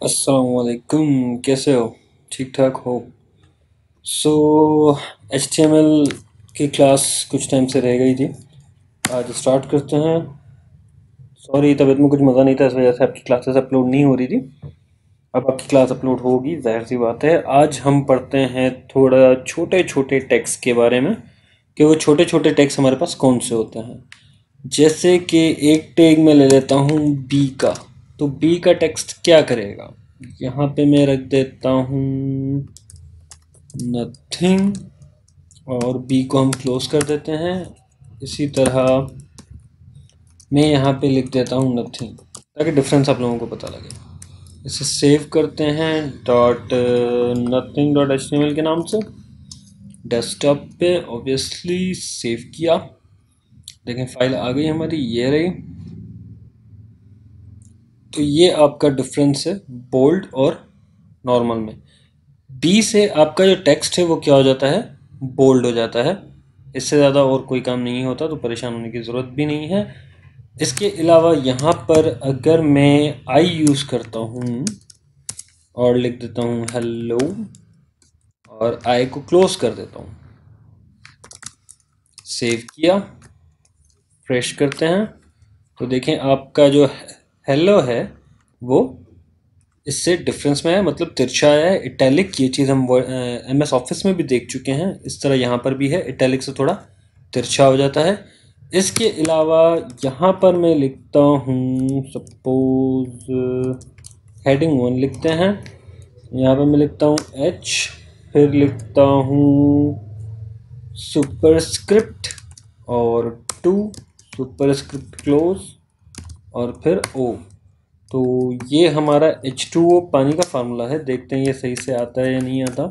अस्सलाम वालेकुम। कैसे हो? ठीक ठाक हो? सो HTML की क्लास कुछ टाइम से रह गई थी। आज स्टार्ट करते हैं। सॉरी, तबीयत में कुछ मज़ा नहीं था, इस वजह से आपकी क्लासेस अपलोड नहीं हो रही थी। अब आपकी क्लास अपलोड होगी, जाहिर सी बात है। आज हम पढ़ते हैं थोड़ा छोटे छोटे टेक्स्ट के बारे में, कि वो छोटे छोटे टेक्स्ट हमारे पास कौन से होते हैं। जैसे कि एक टैग में ले लेता हूँ बी का। तो बी का टेक्स्ट क्या करेगा? यहाँ पे मैं रख देता हूँ नथिंग, और बी को हम क्लोज कर देते हैं। इसी तरह मैं यहाँ पे लिख देता हूँ नथिंग, ताकि डिफरेंस आप लोगों को पता लगे। इसे सेव करते हैं डॉट नथिंग डॉट एच के नाम से, डेस्कटॉप पे ऑब्वियसली सेव किया। देखें फाइल आ गई हमारी, ये रही। तो ये आपका डिफरेंस है बोल्ड और नॉर्मल में। बी से आपका जो टेक्स्ट है वो क्या हो जाता है? बोल्ड हो जाता है। इससे ज़्यादा और कोई काम नहीं होता, तो परेशान होने की ज़रूरत भी नहीं है। इसके अलावा यहाँ पर अगर मैं आई यूज़ करता हूँ और लिख देता हूँ हेलो, और आई को क्लोज कर देता हूँ, सेव किया, फ्रेश करते हैं, तो देखें आपका जो हेलो है वो इससे डिफरेंस में है, मतलब तिरछा आया है, इटैलिक। ये चीज़ हम MS ऑफिस में भी देख चुके हैं। इस तरह यहाँ पर भी है, इटैलिक से थोड़ा तिरछा हो जाता है। इसके अलावा यहाँ पर मैं लिखता हूँ, सपोज हेडिंग 1 लिखते हैं। यहाँ पर मैं लिखता हूँ H, फिर लिखता हूँ सुपरस्क्रिप्ट और 2, सुपरस्क्रिप्ट क्लोज, और फिर O। तो ये हमारा H2O पानी का फार्मूला है। देखते हैं ये सही से आता है या नहीं आता।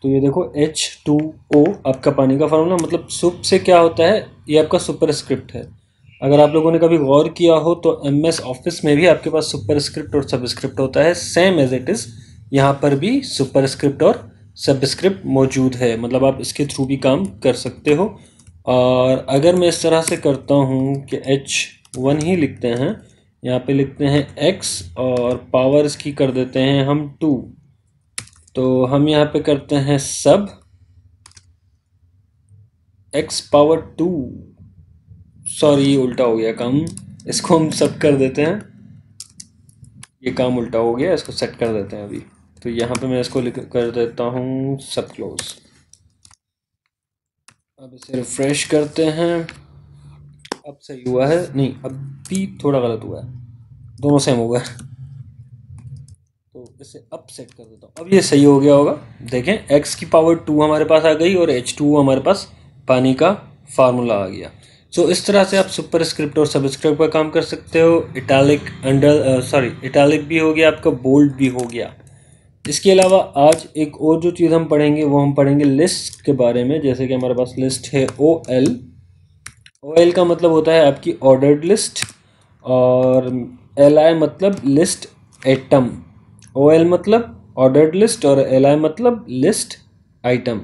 तो ये देखो H2O आपका पानी का फार्मूला, मतलब सुप से क्या होता है, ये आपका सुपरस्क्रिप्ट है। अगर आप लोगों ने कभी गौर किया हो तो MS ऑफिस में भी आपके पास सुपरस्क्रिप्ट और सबस्क्रिप्ट होता है, सेम एज इट इज़। यहाँ पर भी सुपरस्क्रिप्ट और सबस्क्रिप्ट मौजूद है, मतलब आप इसके थ्रू भी काम कर सकते हो। और अगर मैं इस तरह से करता हूँ कि H1 ही लिखते हैं, यहाँ पे लिखते हैं X, और पावर इसकी कर देते हैं हम 2। तो हम यहाँ पे करते हैं सब X⁻²। सॉरी, उल्टा हो गया काम। इसको हम सब कर देते हैं, ये काम उल्टा हो गया, इसको सेट कर देते हैं अभी। तो यहाँ पे मैं इसको लिख कर देता हूँ सब क्लोज। अब इसे रिफ्रेश करते हैं। अब सही हुआ है? नहीं, अब भी थोड़ा गलत हुआ है, दोनों सेम हो गए। तो इसे अब सेट कर देता हूँ, अब ये सही हो गया होगा। देखें X⁻² हमारे पास आ गई, और H2O हमारे पास पानी का फार्मूला आ गया। सो इस तरह से आप सुपरस्क्रिप्ट और सबस्क्रिप्ट पर काम कर सकते हो। इटैलिक इटैलिक भी हो गया आपका, बोल्ड भी हो गया। इसके अलावा आज एक और जो चीज़ हम पढ़ेंगे वो हम पढ़ेंगे लिस्ट के बारे में। जैसे कि हमारे पास लिस्ट है OL का मतलब होता है आपकी ऑर्डर्ड लिस्ट, और LI मतलब लिस्ट आइटम। OL मतलब ऑर्डर्ड लिस्ट, और LI मतलब लिस्ट आइटम।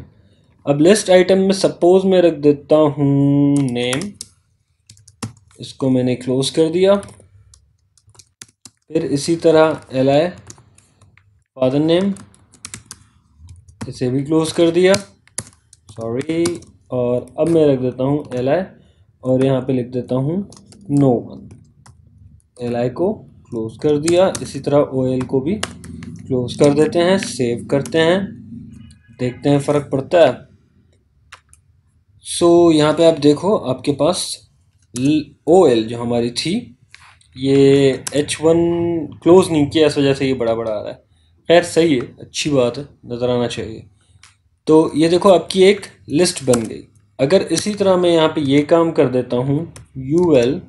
अब लिस्ट आइटम में सपोज मैं रख देता हूँ नेम, इसको मैंने क्लोज कर दिया। फिर इसी तरह LI फादर नेम, इसे भी क्लोज कर दिया, सॉरी। और अब मैं रख देता हूँ LI, और यहाँ पे लिख देता हूँ नो वन। LI को क्लोज कर दिया, इसी तरह OL को भी क्लोज कर देते हैं, सेव करते हैं, देखते हैं फ़र्क पड़ता है। सो यहाँ पे आप देखो आपके पास OL जो हमारी थी, ये H1 क्लोज नहीं किया, इस वजह से ये बड़ा बड़ा आ रहा है। खैर सही है, अच्छी बात है, नज़र आना चाहिए। तो ये देखो आपकी एक लिस्ट बन गई। अगर इसी तरह मैं यहाँ पे ये काम कर देता हूँ UL,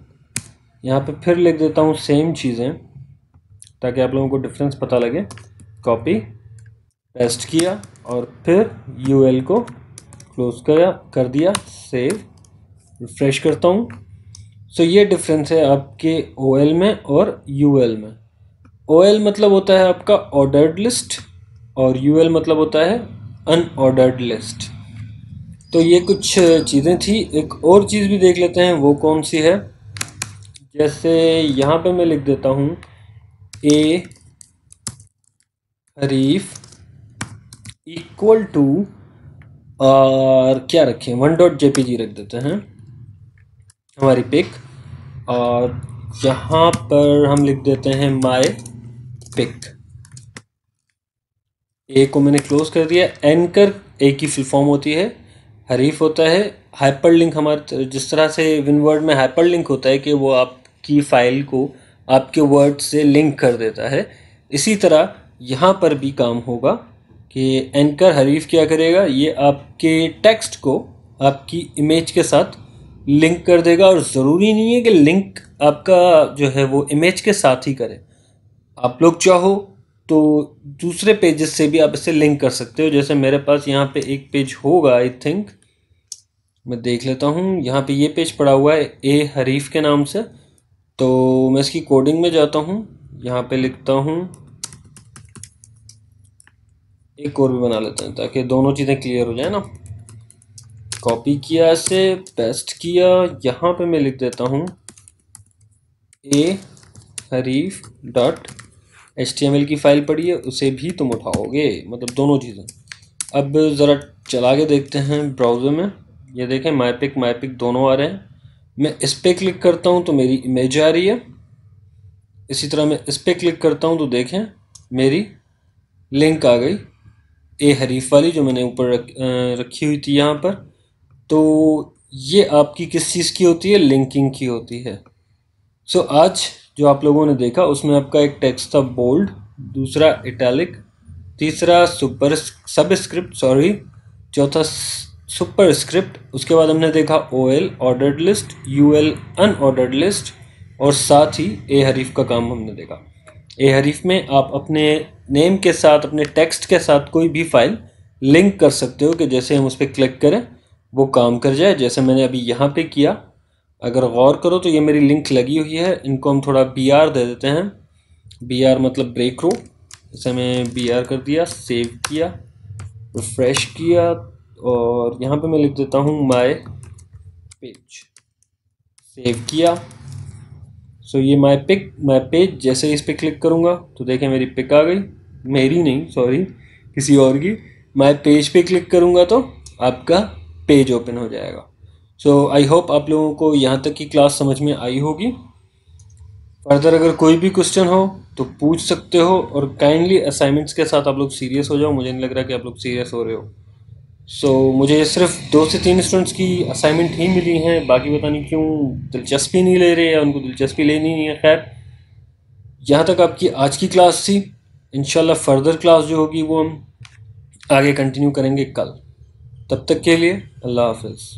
यहाँ पे फिर लिख देता हूँ सेम चीज़ें, ताकि आप लोगों को डिफरेंस पता लगे। कॉपी पेस्ट किया, और फिर UL को क्लोज कर दिया, सेव, रिफ्रेश करता हूँ। सो ये डिफरेंस है आपके OL में और UL में। OL मतलब होता है आपका ऑर्डर्ड लिस्ट, और UL मतलब होता है अनऑर्डर्ड लिस्ट। तो ये कुछ चीज़ें थी। एक और चीज़ भी देख लेते हैं, वो कौन सी है। जैसे यहाँ पे मैं लिख देता हूँ ए हरीफ इक्वल टू, और क्या रखें, 1.jpg रख देते हैं हमारी पिक, और यहाँ पर हम लिख देते हैं माय पिक। ए को मैंने क्लोज कर दिया। एंकर ए की फुल फॉर्म होती है, हरीफ होता है हाइपरलिंक। हमारे जिस तरह से विनवर्ड में हाइपरलिंक होता है कि वो आपकी फाइल को आपके वर्ड से लिंक कर देता है, इसी तरह यहाँ पर भी काम होगा कि एंकर हरीफ क्या करेगा, ये आपके टेक्स्ट को आपकी इमेज के साथ लिंक कर देगा। और ज़रूरी नहीं है कि लिंक आपका जो है वो इमेज के साथ ही करे, आप लोग चाहो तो दूसरे पेजेस से भी आप इसे लिंक कर सकते हो। जैसे मेरे पास यहाँ पे एक पेज होगा, आई थिंक मैं देख लेता हूँ, यहाँ पे ये पेज पड़ा हुआ है ए हरीफ के नाम से। तो मैं इसकी कोडिंग में जाता हूँ, यहाँ पे लिखता हूँ, एक और भी बना लेते हैं ताकि दोनों चीज़ें क्लियर हो जाए ना। कॉपी किया, इसे पेस्ट किया, यहाँ पे मैं लिख देता हूँ ए हरीफ डॉट HTML की फाइल पड़ी है, उसे भी तुम उठाओगे, मतलब दोनों चीज़ें। अब ज़रा चला के देखते हैं ब्राउज़र में, ये देखें माई पिक दोनों आ रहे हैं। मैं इस पर क्लिक करता हूँ तो मेरी इमेज आ रही है, इसी तरह मैं इस पर क्लिक करता हूँ तो देखें मेरी लिंक आ गई ए हरीफ वाली जो मैंने ऊपर रखी हुई थी यहाँ पर। तो ये आपकी किस चीज़ की होती है, लिंकिंग की होती है। सो आज जो आप लोगों ने देखा उसमें आपका एक टेक्स्ट था बोल्ड, दूसरा इटैलिक, तीसरा सबस्क्रिप्ट, चौथा सुपर स्क्रिप्ट, उसके बाद हमने देखा OL ordered list, UL unordered list, और साथ ही ए हरीफ का काम हमने देखा। ए हरीफ में आप अपने नेम के साथ, अपने टेक्स्ट के साथ कोई भी फाइल लिंक कर सकते हो कि जैसे हम उस पर क्लिक करें वो काम कर जाए, जैसे मैंने अभी यहाँ पे किया। अगर गौर करो तो ये मेरी लिंक लगी हुई है, इनको हम थोड़ा BR दे देते हैं, BR मतलब ब्रेक रो, इसे मैं BR कर दिया, सेव किया, रिफ्रेश किया, और यहाँ पे मैं लिख देता हूँ माय पेज, सेव किया। सो ये माय पेज, जैसे इस पर क्लिक करूँगा तो देखें मेरी पिक आ गई, मेरी नहीं सॉरी किसी और की। माय पेज पे क्लिक करूँगा तो आपका पेज ओपन हो जाएगा। सो आई होप आप लोगों को यहाँ तक की क्लास समझ में आई होगी। फर्दर अगर कोई भी क्वेश्चन हो तो पूछ सकते हो, और काइंडली असाइनमेंट्स के साथ आप लोग सीरियस हो जाओ, मुझे नहीं लग रहा कि आप लोग सीरियस हो रहे हो। मुझे सिर्फ 2 से 3 स्टूडेंट्स की असाइनमेंट ही मिली हैं, बाकी पता नहीं क्यों दिलचस्पी नहीं ले रहे या उनको दिलचस्पी लेनी नहीं है। खैर, यहाँ तक आपकी आज की क्लास थी। इंशाल्लाह फर्दर क्लास जो होगी वो हम आगे कंटिन्यू करेंगे कल। तब तक के लिए अल्लाह हाफिज़।